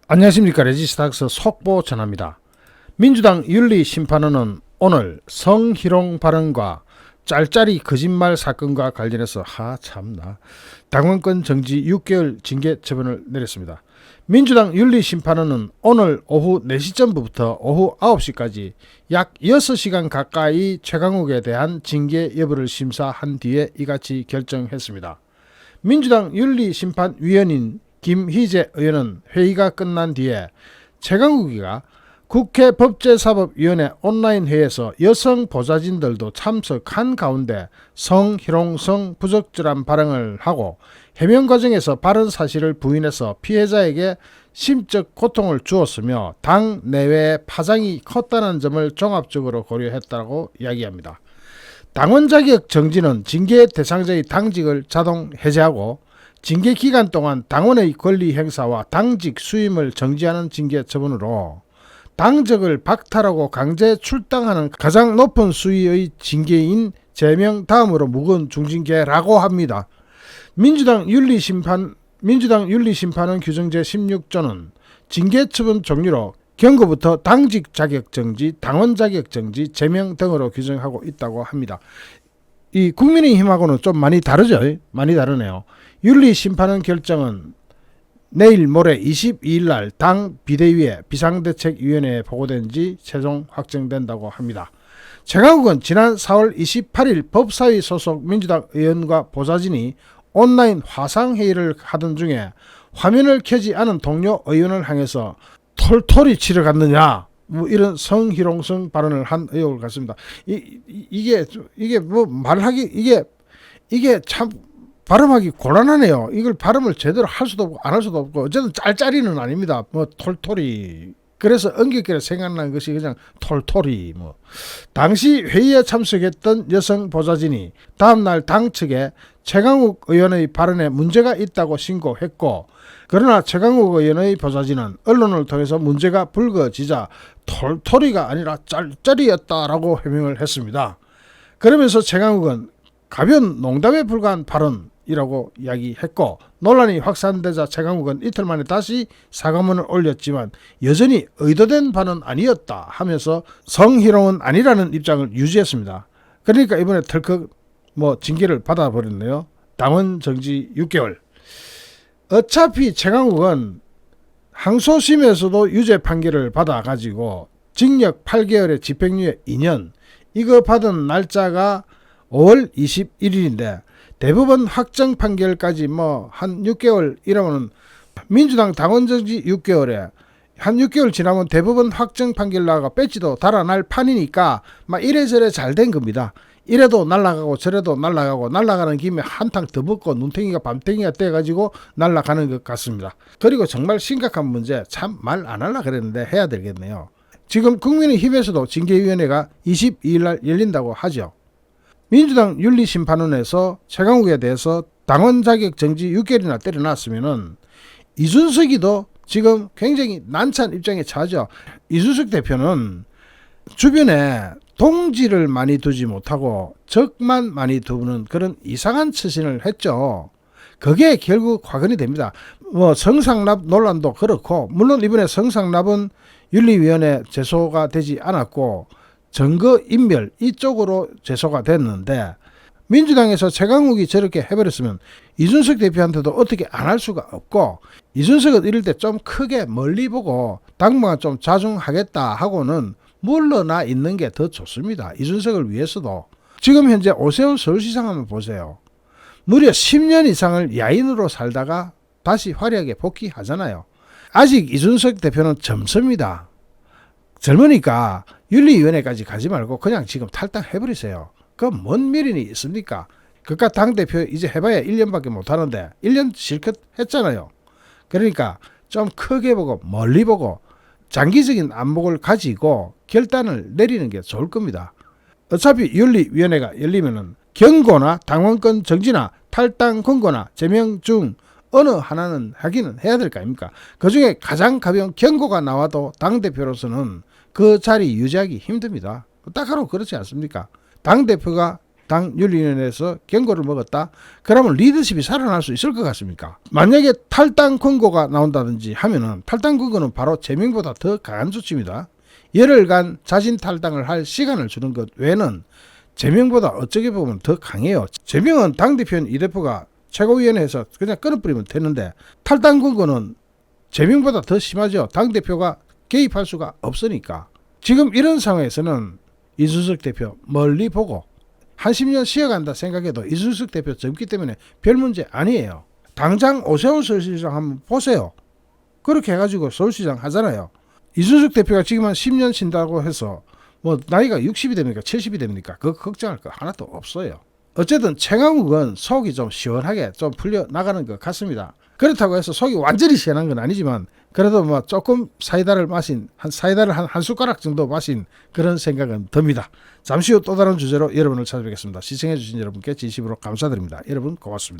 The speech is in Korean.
안녕하십니까. 레지스탁스 속보 전합니다. 민주당 윤리심판원은 오늘 성희롱 발언과 짤짤이 거짓말 사건과 관련해서 참나 당원권 정지 6개월 징계 처분을 내렸습니다. 민주당 윤리심판원은 오늘 오후 4시쯤부터 오후 9시까지 약 6시간 가까이 최강욱에 대한 징계 여부를 심사한 뒤에 이같이 결정했습니다. 민주당 윤리심판위원인 김희재 의원은 회의가 끝난 뒤에 최강욱이가 국회 법제사법위원회 온라인 회의에서 여성 보좌진들도 참석한 가운데 성희롱성 부적절한 발언을 하고 해명 과정에서 발언 사실을 부인해서 피해자에게 심적 고통을 주었으며 당 내외의 파장이 컸다는 점을 종합적으로 고려했다고 이야기합니다. 당원 자격 정지는 징계 대상자의 당직을 자동 해제하고 징계 기간 동안 당원의 권리 행사와 당직 수임을 정지하는 징계 처분으로 당적을 박탈하고 강제 출당하는 가장 높은 수위의 징계인 제명 다음으로 무거운 중징계라고 합니다. 민주당 윤리심판은 규정 제16조는 징계 처분 종류로 경고부터 당직 자격 정지, 당원 자격 정지, 제명 등으로 규정하고 있다고 합니다. 이 국민의힘하고는 좀 많이 다르죠? 많이 다르네요. 윤리심판원 결정은 내일 모레 22일 날 당 비대위에 비상대책위원회에 보고된 지 최종 확정된다고 합니다. 최강욱은 지난 4월 28일 법사위 소속 민주당 의원과 보좌진이 온라인 화상회의를 하던 중에 화면을 켜지 않은 동료 의원을 향해서 털털이 치러 갔느냐 이런 성희롱성 발언을 한 의혹을 갖습니다. 이게 뭐 말하기 이게 참 발음하기 곤란하네요. 이걸 발음을 제대로 할 수도 없고 안 할 수도 없고 어쨌든 짤짤이는 아닙니다. 뭐 톨톨이. 그래서 엉겹게 생각난 것이 그냥 톨톨이. 당시 회의에 참석했던 여성 보좌진이 다음날 당 측에 최강욱 의원의 발언에 문제가 있다고 신고했고, 그러나 최강욱 의원의 보좌진은 언론을 통해서 문제가 불거지자 톨톨이가 아니라 짤짤이었다라고 해명을 했습니다. 그러면서 최강욱은 가벼운 농담에 불과한 발언이라고 이야기했고, 논란이 확산되자 최강욱은 이틀 만에 다시 사과문을 올렸지만 여전히 의도된 발언 아니었다 하면서 성희롱은 아니라는 입장을 유지했습니다. 그러니까 이번에 덜컥 징계를 받아버렸네요. 당원 정지 6개월. 어차피 최강욱은 항소심에서도 유죄 판결을 받아가지고 징역 8개월에 집행유예 2년, 이거 받은 날짜가 5월 21일인데 대법원 확정 판결까지 한 6개월 이러면 민주당 당원정지 6개월에 한 6개월 지나면 대법원 확정 판결 나가 배지도 달아날 판이니까 이래저래 잘 된 겁니다. 이래도 날아가고 저래도 날아가고 날아가는 김에 한탕 더 먹고 눈탱이가 밤탱이가 돼가지고 날아가는 것 같습니다. 그리고 정말 심각한 문제, 참 말 안 하려고 그랬는데 해야 되겠네요. 지금 국민의힘에서도 징계위원회가 22일 날 열린다고 하죠. 민주당 윤리심판원에서 최강욱에 대해서 당원 자격 정지 6개월이나 때려놨으면은 이준석이도 지금 굉장히 난처한 입장에 처하죠. 이준석 대표는 주변에 동지를 많이 두지 못하고 적만 많이 두는 그런 이상한 처신을 했죠. 그게 결국 화근이 됩니다. 성상납 논란도 그렇고, 물론 이번에 성상납은 윤리위원회 제소가 되지 않았고 증거인멸 이쪽으로 제소가 됐는데, 민주당에서 최강욱이 저렇게 해버렸으면 이준석 대표한테도 어떻게 안 할 수가 없고, 이준석은 이럴 때 좀 크게 멀리 보고 당분간 좀 자중하겠다 하고는 물러나 있는 게 더 좋습니다. 이준석을 위해서도. 지금 현재 오세훈 서울시장 한번 보세요. 무려 10년 이상을 야인으로 살다가 다시 화려하게 복귀하잖아요. 아직 이준석 대표는 젊습니다. 젊으니까 윤리위원회까지 가지 말고 그냥 지금 탈당해버리세요. 그럼 뭔 미련이 있습니까? 그깟 당대표 이제 해봐야 1년밖에 못하는데 1년 실컷 했잖아요. 그러니까 좀 크게 보고 멀리 보고 장기적인 안목을 가지고 결단을 내리는 게 좋을 겁니다. 어차피 윤리위원회가 열리면은 경고나 당원권 정지나 탈당 권고나 제명 중 어느 하나는 하기는 해야 될 거 아닙니까? 그중에 가장 가벼운 경고가 나와도 당대표로서는 그 자리 유지하기 힘듭니다. 딱 하루 그렇지 않습니까? 당대표가 당 윤리위원회에서 경고를 먹었다. 그러면 리더십이 살아날 수 있을 것 같습니까? 만약에 탈당 권고가 나온다든지 하면은 탈당 권고는 바로 제명보다 더 강한 조치입니다. 열흘간 자진 탈당을 할 시간을 주는 것 외에는 제명보다 어쩌게 보면 더 강해요. 제명은 당대표인 이 대표가 최고위원회에서 그냥 끊어버리면 되는데 탈당 권고는 제명보다 더 심하죠. 당대표가 개입할 수가 없으니까. 지금 이런 상황에서는 이준석 대표 멀리 보고 한 10년 쉬어간다 생각해도 이준석 대표 젊기 때문에 별 문제 아니에요. 당장 오세훈 서울시장 한번 보세요. 그렇게 해가지고 서울시장 하잖아요. 이준석 대표가 지금 한 10년 쉰다고 해서 뭐 나이가 60이 됩니까 70이 됩니까 그거 걱정할 거 하나도 없어요. 어쨌든 최강욱은 속이 좀 시원하게 좀 풀려 나가는 것 같습니다. 그렇다고 해서 속이 완전히 시원한 건 아니지만 그래도 뭐 조금 사이다를 한 숟가락 정도 마신 그런 생각은 듭니다. 잠시 후 또 다른 주제로 여러분을 찾아뵙겠습니다. 시청해 주신 여러분께 진심으로 감사드립니다. 여러분 고맙습니다.